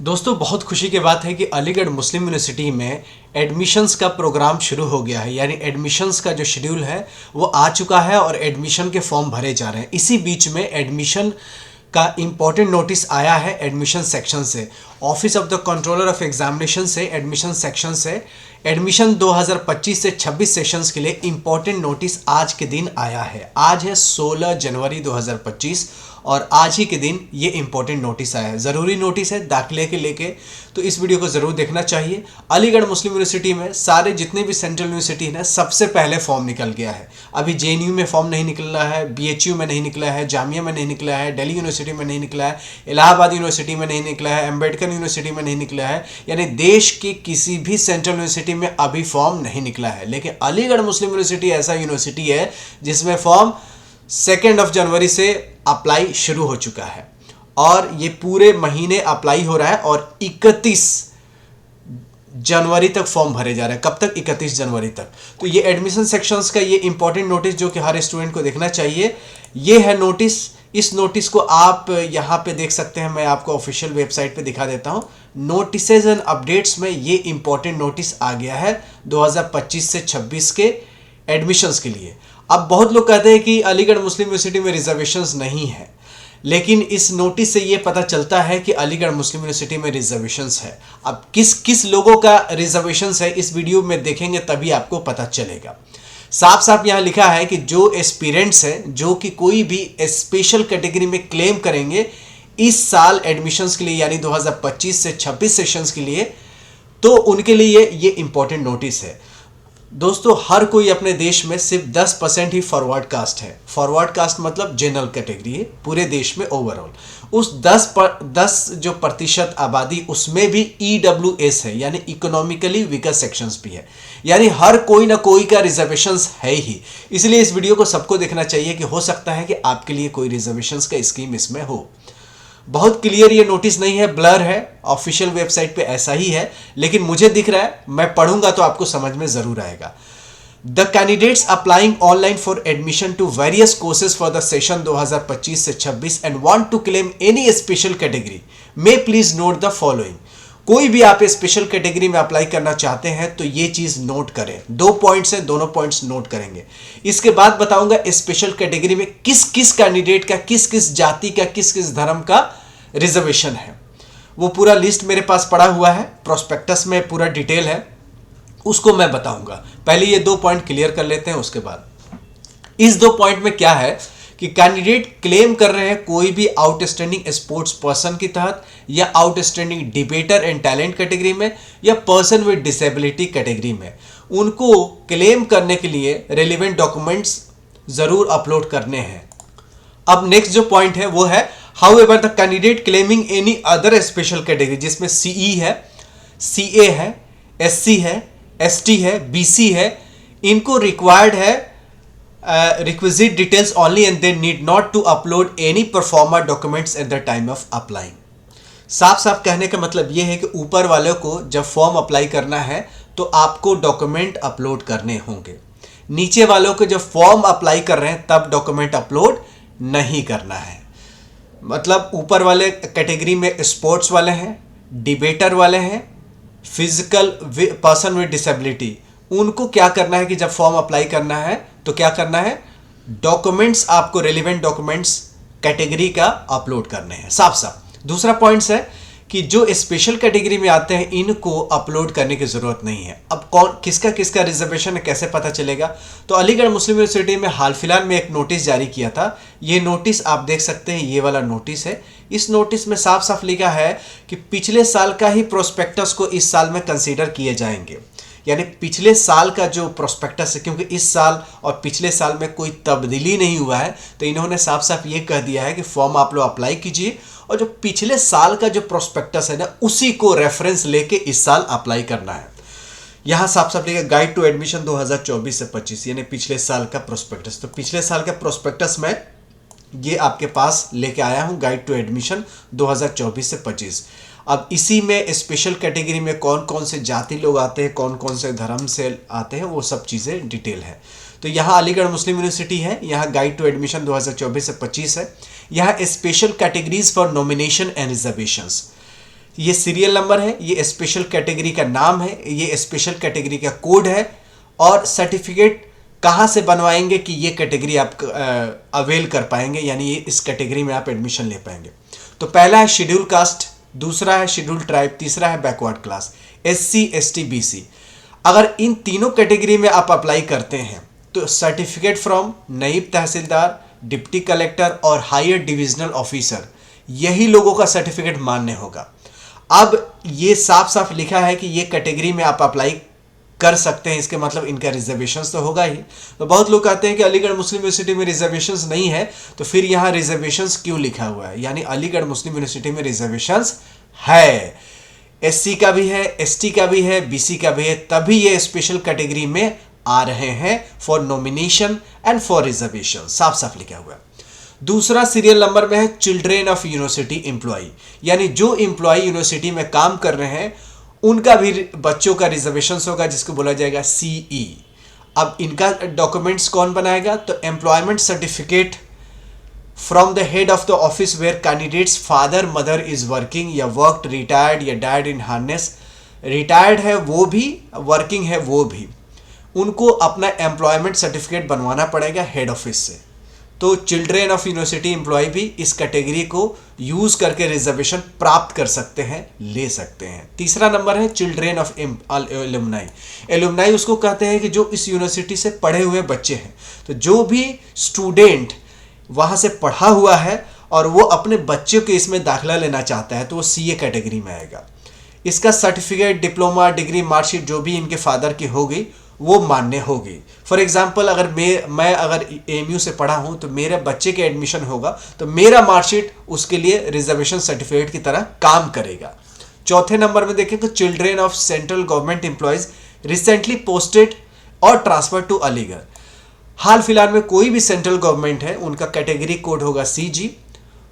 दोस्तों बहुत खुशी की बात है कि अलीगढ़ मुस्लिम यूनिवर्सिटी में एडमिशन्स का प्रोग्राम शुरू हो गया है। यानी एडमिशन्स का जो शेड्यूल है वो आ चुका है और एडमिशन के फॉर्म भरे जा रहे हैं। इसी बीच में एडमिशन का इम्पॉर्टेंट नोटिस आया है एडमिशन सेक्शन से, office of the controller of examination से, एडमिशन सेक्शन से। एडमिशन 2025 से 26 सेशंस के लिए इम्पॉर्टेंट नोटिस आज के दिन आया है। आज है 16 जनवरी 2025 और आज ही के दिन ये इंपॉर्टेंट नोटिस आया है। ज़रूरी नोटिस है दाखिले के लेके, तो इस वीडियो को ज़रूर देखना चाहिए। अलीगढ़ मुस्लिम यूनिवर्सिटी में सारे जितने भी सेंट्रल यूनिवर्सिटी हैं सबसे पहले फॉर्म निकल गया है। अभी JNU में फॉर्म नहीं निकला है, BHU में नहीं निकला है, जामिया में नहीं निकला है, दिल्ली यूनिवर्सिटी में नहीं निकला है, इलाहाबाद यूनिवर्सिटी में नहीं निकला है, अम्बेडकर यूनिवर्सिटी में नहीं निकला है। यानी देश की किसी भी सेंट्रल यूनिवर्सिटी में अभी फॉर्म नहीं निकला है। लेकिन अलीगढ़ मुस्लिम यूनिवर्सिटी ऐसा यूनिवर्सिटी है जिसमें फॉर्म 2 जनवरी से अप्लाई शुरू हो चुका है और ये पूरे महीने अप्लाई हो रहा है और 31 जनवरी तक फॉर्म भरे जा रहे हैं। कब तक? 31 जनवरी तक। तो ये एडमिशन सेक्शंस का ये इंपॉर्टेंट नोटिस जो कि हर स्टूडेंट को देखना चाहिए, ये है नोटिस। इस नोटिस को आप यहाँ पे देख सकते हैं, मैं आपको ऑफिशियल वेबसाइट पे दिखा देता हूँ। नोटिसेज एंड अपडेट्स में ये इंपॉर्टेंट नोटिस आ गया है 2025 से 26 के एडमिशन्स के लिए। अब बहुत लोग कहते हैं कि अलीगढ़ मुस्लिम यूनिवर्सिटी में रिजर्वेशंस नहीं है, लेकिन इस नोटिस से ये पता चलता है कि अलीगढ़ मुस्लिम यूनिवर्सिटी में रिजर्वेशंस है। अब किस किस लोगों का रिजर्वेशंस है इस वीडियो में देखेंगे तभी आपको पता चलेगा। साफ साफ यहाँ लिखा है कि जो एस्पिरेंट्स हैं जो कि कोई भी स्पेशल कैटेगरी में क्लेम करेंगे इस साल एडमिशन्स के लिए, यानी 2025 से 26 सेशंस के लिए, तो उनके लिए ये इंपॉर्टेंट नोटिस है। दोस्तों हर कोई अपने देश में सिर्फ 10% ही फॉरवर्ड कास्ट है। फॉरवर्ड कास्ट मतलब जनरल कैटेगरी है पूरे देश में ओवरऑल। उस 10 जो प्रतिशत आबादी उसमें भी EWS है, यानी इकोनॉमिकली वीकर सेक्शंस भी है। यानी हर कोई ना कोई का रिजर्वेशंस है ही। इसलिए इस वीडियो को सबको देखना चाहिए कि हो सकता है कि आपके लिए कोई रिजर्वेशंस का स्कीम इसमें हो। बहुत क्लियर ये नोटिस नहीं है, ब्लर है, ऑफिशियल वेबसाइट पे ऐसा ही है, लेकिन मुझे दिख रहा है, मैं पढ़ूंगा तो आपको समझ में जरूर आएगा। The candidates applying online for admission to various courses for the session 2025 से 26 and want to claim any special category may please note the following. कोई भी आप स्पेशल कैटेगरी में अप्लाई करना चाहते हैं तो ये चीज नोट करें। 2 पॉइंट्स हैं, दोनों पॉइंट्स नोट करेंगे। इसके बाद बताऊंगा स्पेशल कैटेगरी में किस किस कैंडिडेट का, किस किस जाति का, किस किस धर्म का रिजर्वेशन है। वो पूरा लिस्ट मेरे पास पड़ा हुआ है, प्रोस्पेक्टस में पूरा डिटेल है, उसको मैं बताऊंगा। पहले ये 2 पॉइंट क्लियर कर लेते हैं, उसके बाद इस 2 पॉइंट में क्या है कि कैंडिडेट क्लेम कर रहे हैं कोई भी आउटस्टैंडिंग स्पोर्ट्स पर्सन के तहत, या outstanding debater and talent category में, या पर्सन विद डिसेबिलिटी कैटेगरी में। उनको क्लेम करने के लिए रेलिवेंट डॉक्यूमेंट्स जरूर अपलोड करने हैं। अब नेक्स्ट जो पॉइंट है वो है however the candidate claiming any other special category, जिसमें CE है, CA है, SC है, ST है, BC है, इनको रिक्वायर्ड है requisite details only and they need not to upload any performer documents at the time of applying। साफ साफ कहने का मतलब यह है कि ऊपर वालों को जब फॉर्म अप्लाई करना है तो आपको डॉक्यूमेंट अपलोड करने होंगे, नीचे वालों को जब फॉर्म अप्लाई कर रहे हैं तब डॉक्यूमेंट अपलोड नहीं करना है। मतलब ऊपर वाले कैटेगरी में स्पोर्ट्स वाले हैं, डिबेटर वाले हैं, फिजिकल पर्सन विद डिसेबिलिटी, उनको क्या करना है कि जब फॉर्म अप्लाई करना है तो क्या करना है, डॉक्यूमेंट्स आपको रेलिवेंट डॉक्यूमेंट्स कैटेगरी का अपलोड करने हैं, साफ साफ। दूसरा पॉइंट्स है कि जो स्पेशल कैटेगरी में आते हैं इनको अपलोड करने की जरूरत नहीं है। अब कौन किसका किसका रिजर्वेशन है कैसे पता चलेगा? तो अलीगढ़ मुस्लिम यूनिवर्सिटी में हाल फिलहाल में एक नोटिस जारी किया था। ये नोटिस आप देख सकते हैं, ये वाला नोटिस है। इस नोटिस में साफ साफ लिखा है कि पिछले साल का ही प्रोस्पेक्टस को इस साल में कंसीडर किए जाएंगे। यानी पिछले साल का जो प्रोस्पेक्टस है, क्योंकि इस साल और पिछले साल में कोई तब्दीली नहीं हुआ है, तो इन्होंने साफ साफ ये कह दिया है कि फॉर्म आप लोग अप्लाई कीजिए और जो पिछले साल का जो प्रोस्पेक्टस है ना उसी को रेफरेंस लेके इस साल अप्लाई करना है। यहाँ साफ साफ लिखा गाइड टू एडमिशन 2024 से 25, यानी पिछले साल का प्रोस्पेक्टस। तो पिछले साल का प्रोस्पेक्टस में ये आपके पास लेके आया हूँ, गाइड टू एडमिशन 2024 से 25। अब इसी में स्पेशल कैटेगरी में कौन कौन से जाति लोग आते हैं, कौन कौन से धर्म से आते हैं, वो सब चीज़ें डिटेल है। तो यहाँ अलीगढ़ मुस्लिम यूनिवर्सिटी है, यहाँ गाइड टू एडमिशन 2024 से 25 है। यहाँ special categories for nomination and reservations, ये सीरियल नंबर है, ये स्पेशल कैटेगरी का नाम है, ये स्पेशल कैटेगरी का कोड है, और सर्टिफिकेट कहाँ से बनवाएंगे कि ये कैटेगरी आप अवेल कर पाएंगे, यानी ये इस कैटेगरी में आप एडमिशन ले पाएंगे। तो पहला है शेड्यूल कास्ट, दूसरा है शेड्यूल ट्राइब, तीसरा है backward class, SC ST BC। अगर इन तीनों कैटेगरी में आप अप्लाई करते हैं तो सर्टिफिकेट फ्रॉम नायब तहसीलदार, डिप्टी कलेक्टर और हायर डिविजनल ऑफिसर, यही लोगों का सर्टिफिकेट मान्य होगा। अब ये साफ साफ लिखा है कि ये कैटेगरी में आप अप्लाई कर सकते हैं, इसके मतलब इनका रिजर्वेशंस तो होगा ही। तो बहुत लोग कहते हैं कि अलीगढ़ मुस्लिम यूनिवर्सिटी में रिजर्वेशंस नहीं है, तो फिर यहाँ रिजर्वेशंस क्यों लिखा हुआ है? यानी अलीगढ़ मुस्लिम यूनिवर्सिटी में रिजर्वेशंस है, SC का भी है, ST का भी है, BC का भी है, तभी ये स्पेशल कैटेगरी में आ रहे हैं for nomination and for reservation, साफ साफ लिखा हुआ है। दूसरा सीरियल नंबर में है चिल्ड्रेन ऑफ यूनिवर्सिटी एम्प्लॉय, यानी जो एम्प्लॉय यूनिवर्सिटी में काम कर रहे हैं उनका भी बच्चों का रिजर्वेशन होगा, जिसको बोला जाएगा CE। अब इनका डॉक्यूमेंट्स कौन बनाएगा? तो employment certificate from the head of the office where candidate's father mother is working या वर्कड, रिटायर्ड या डायड इन हार्नेस। रिटायर्ड है वो भी, वर्किंग है वो भी, उनको अपना एम्प्लॉयमेंट सर्टिफिकेट बनवाना पड़ेगा हेड ऑफिस से। तो चिल्ड्रेन ऑफ यूनिवर्सिटी एम्प्लॉय भी इस कैटेगरी को यूज करके रिजर्वेशन प्राप्त कर सकते हैं, ले सकते हैं। तीसरा नंबर है चिल्ड्रेन ऑफ एलुमनाई। एलुमनाई उसको कहते हैं कि जो इस यूनिवर्सिटी से पढ़े हुए बच्चे हैं। तो जो भी स्टूडेंट वहां से पढ़ा हुआ है और वो अपने बच्चे के इसमें दाखिला लेना चाहता है तो वो CA कैटेगरी में आएगा। इसका सर्टिफिकेट, डिप्लोमा, डिग्री, मार्कशीट जो भी इनके फादर की होगी वो मान्य होगी। फॉर एग्जाम्पल अगर मैं अगर AMU से पढ़ा हूं तो मेरे बच्चे के एडमिशन होगा तो मेरा मार्कशीट उसके लिए रिजर्वेशन सर्टिफिकेट की तरह काम करेगा। चौथे नंबर में देखें तो children of central government employees recently posted और ट्रांसफर टू अलीगढ़। हाल फिलहाल में कोई भी सेंट्रल गवर्नमेंट है उनका कैटेगरी कोड होगा CG।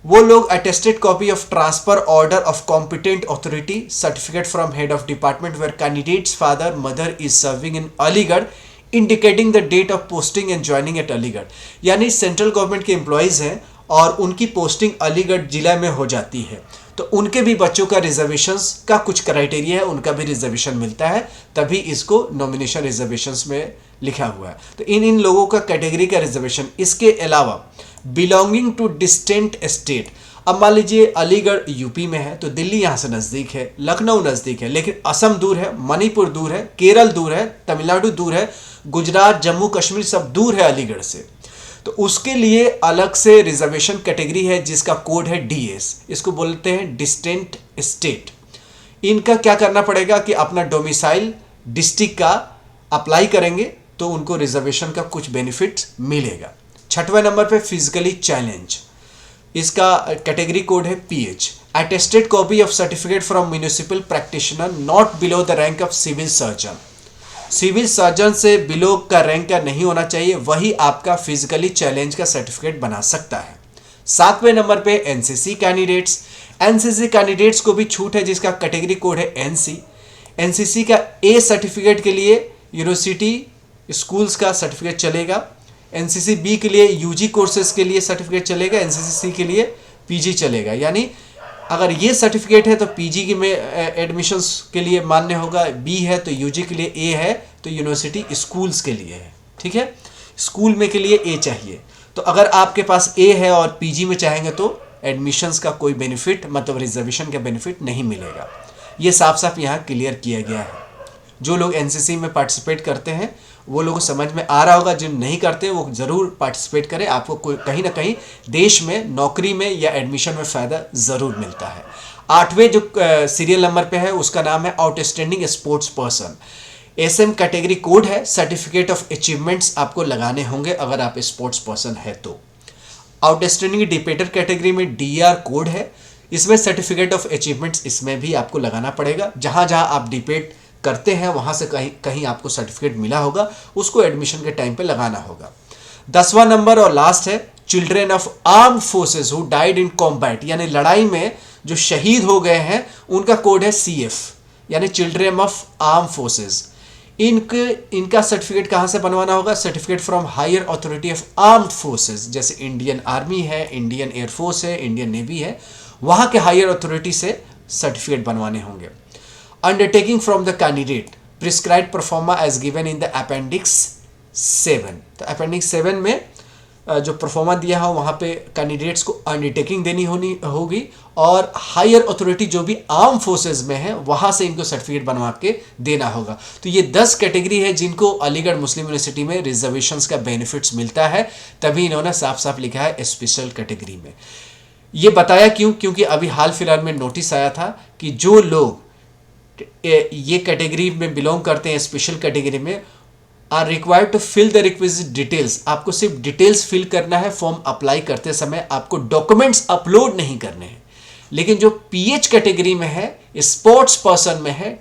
वो लोग attested copy of transfer order of competent authority, certificate from head of department where candidate's father mother is serving in Aligarh indicating the date of posting and joining at Aligarh. यानी central government के employees हैं और उनकी posting Aligarh जिला में हो जाती है तो उनके भी बच्चों का रिजर्वेशंस का कुछ क्राइटेरिया है, उनका भी रिजर्वेशन मिलता है, तभी इसको नॉमिनेशन रिजर्वेशंस में लिखा हुआ है। तो इन लोगों का कैटेगरी का रिजर्वेशन। इसके अलावा बिलोंगिंग टू डिस्टेंट स्टेट, अब मान लीजिए अलीगढ़ यूपी में है तो दिल्ली यहाँ से नज़दीक है, लखनऊ नज़दीक है, लेकिन असम दूर है, मणिपुर दूर है, केरल दूर है, तमिलनाडु दूर है, गुजरात, जम्मू कश्मीर सब दूर है अलीगढ़ से। तो उसके लिए अलग से रिजर्वेशन कैटेगरी है जिसका कोड है DS। इसको बोलते हैं डिस्टेंट स्टेट। इनका क्या करना पड़ेगा कि अपना डोमिसाइल डिस्ट्रिक्ट का अप्लाई करेंगे तो उनको रिजर्वेशन का कुछ बेनिफिट मिलेगा। छठवें नंबर पे फिजिकली चैलेंज, इसका कैटेगरी कोड है PH। Attested copy of certificate from municipal practitioner not below the rank of civil surgeon. Civil surgeon से बिलो का रैंक का नहीं होना चाहिए, वही आपका फिजिकली चैलेंज का सर्टिफिकेट बना सकता है। सातवें नंबर पे NCC कैंडिडेट्स। NCC कैंडिडेट्स को भी छूट है जिसका कैटेगरी कोड है NC। NCC का A सर्टिफिकेट के लिए यूनिवर्सिटी स्कूल्स का सर्टिफिकेट चलेगा, NCC B के लिए UG कोर्सेज के लिए सर्टिफिकेट चलेगा, NCC C के लिए PG चलेगा। यानी अगर ये सर्टिफिकेट है तो PG की में एडमिशन्स के लिए मान्य होगा, B है तो UG के लिए, A है तो यूनिवर्सिटी स्कूल्स के लिए है। ठीक है, स्कूल में के लिए A चाहिए। तो अगर आपके पास A है और PG में चाहेंगे तो एडमिशन्स का कोई बेनिफिट मतलब रिजर्वेशन का बेनिफिट नहीं मिलेगा। ये साफ साफ यहाँ क्लियर किया गया है। जो लोग NCC में पार्टिसिपेट करते हैं वो लोग समझ में आ रहा होगा, जो नहीं करते वो ज़रूर पार्टिसिपेट करें, आपको कोई कहीं ना कहीं देश में नौकरी में या एडमिशन में फ़ायदा ज़रूर मिलता है। आठवें जो सीरियल नंबर पे है उसका नाम है outstanding sports person. SM category code है, सर्टिफिकेट ऑफ अचीवमेंट्स आपको लगाने होंगे अगर आप स्पोर्ट्स पर्सन है तो। आउटस्टैंडिंग डिबेटर कैटेगरी में DR कोड है, इसमें सर्टिफिकेट ऑफ अचीवमेंट्स इसमें भी आपको लगाना पड़ेगा। जहाँ जहाँ आप डिबेट करते हैं वहाँ से कहीं कहीं आपको सर्टिफिकेट मिला होगा, उसको एडमिशन के टाइम पे लगाना होगा। 10वां नंबर और लास्ट है children of arm forces who died in combat, यानी लड़ाई में जो शहीद हो गए हैं उनका कोड है CF, यानी चिल्ड्रेन ऑफ आर्म फोर्सेस। इनका सर्टिफिकेट कहाँ से बनवाना होगा? Certificate from higher authority of armed forces, जैसे इंडियन आर्मी है, इंडियन एयरफोर्स है, इंडियन नेवी है, वहाँ के हायर अथॉरिटी से सर्टिफिकेट बनवाने होंगे। Undertaking from the candidate prescribed proforma as given in the appendix 7। तो अपेंडिक्स 7 में जो परफॉर्मा दिया है वहाँ पे कैंडिडेट्स को अंडरटेकिंग देनी होगी और हायर अथॉरिटी जो भी आर्म फोर्सेस में है वहाँ से इनको सर्टिफिकेट बनवा के देना होगा। तो ये 10 कैटेगरी है जिनको अलीगढ़ मुस्लिम यूनिवर्सिटी में रिजर्वेशंस का बेनिफिट्स मिलता है, तभी इन्होंने साफ साफ लिखा है स्पेशल कैटेगरी में। ये बताया क्यों? क्योंकि अभी हाल फिलहाल में नोटिस आया था कि जो लोग ये कैटेगरी में बिलोंग करते हैं, स्पेशल कैटेगरी में, are required to fill the requisite details. आपको सिर्फ डिटेल्स फिल करना है फॉर्म अप्लाई करते समय, आपको डॉक्यूमेंट्स अपलोड नहीं करने हैं। लेकिन जो पीएच कैटेगरी में है, स्पोर्ट्स पर्सन में है,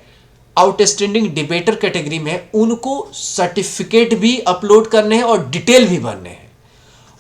आउटस्टैंडिंग डिबेटर कैटेगरी में है, उनको सर्टिफिकेट भी अपलोड करने हैं और डिटेल भी भरने हैं।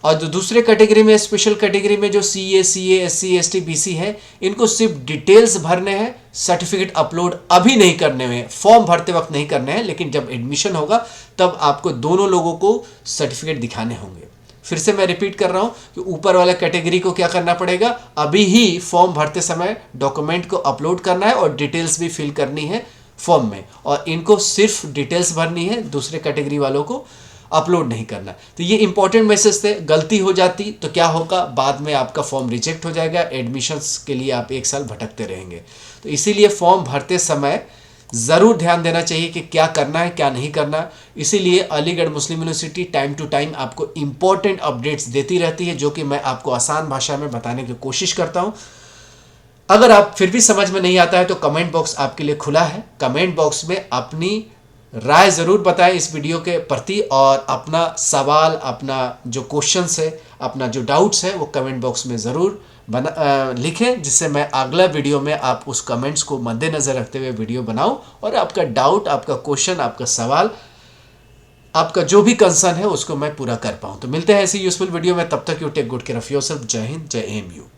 और जो दूसरे कैटेगरी में, स्पेशल कैटेगरी में जो सीए, एससी, एसटी, बीसी है, इनको सिर्फ डिटेल्स भरने हैं, सर्टिफिकेट अपलोड अभी नहीं करने हैं, फॉर्म भरते वक्त नहीं करने हैं, लेकिन जब एडमिशन होगा तब आपको दोनों लोगों को सर्टिफिकेट दिखाने होंगे। फिर से मैं रिपीट कर रहा हूं कि ऊपर वाला कैटेगरी को क्या करना पड़ेगा, अभी ही फॉर्म भरते समय डॉक्यूमेंट को अपलोड करना है और डिटेल्स भी फिल करनी है फॉर्म में, और इनको सिर्फ डिटेल्स भरनी है, दूसरे कैटेगरी वालों को अपलोड नहीं करना। तो ये इंपॉर्टेंट मैसेज थे। गलती हो जाती तो क्या होगा, बाद में आपका फॉर्म रिजेक्ट हो जाएगा, एडमिशन्स के लिए आप 1 साल भटकते रहेंगे। तो इसीलिए फॉर्म भरते समय ज़रूर ध्यान देना चाहिए कि क्या करना है क्या नहीं करना। इसीलिए अलीगढ़ मुस्लिम यूनिवर्सिटी टाइम टू टाइम आपको इंपॉर्टेंट अपडेट्स देती रहती है, जो कि मैं आपको आसान भाषा में बताने की कोशिश करता हूँ। अगर आप फिर भी समझ में नहीं आता है तो कमेंट बॉक्स आपके लिए खुला है। कमेंट बॉक्स में अपनी राय ज़रूर बताएं इस वीडियो के प्रति, और अपना सवाल, अपना जो क्वेश्चंस है, अपना जो डाउट्स है वो कमेंट बॉक्स में ज़रूर लिखें, जिससे मैं अगला वीडियो में आप उस कमेंट्स को मद्देनज़र रखते हुए वीडियो बनाऊं और आपका डाउट, आपका क्वेश्चन, आपका सवाल, आपका जो भी कंसर्न है उसको मैं पूरा कर पाऊँ। तो मिलते हैं ऐसी यूजफुल वीडियो में, तब तक you take good care of yourself. जय हिंद, जय एम यू।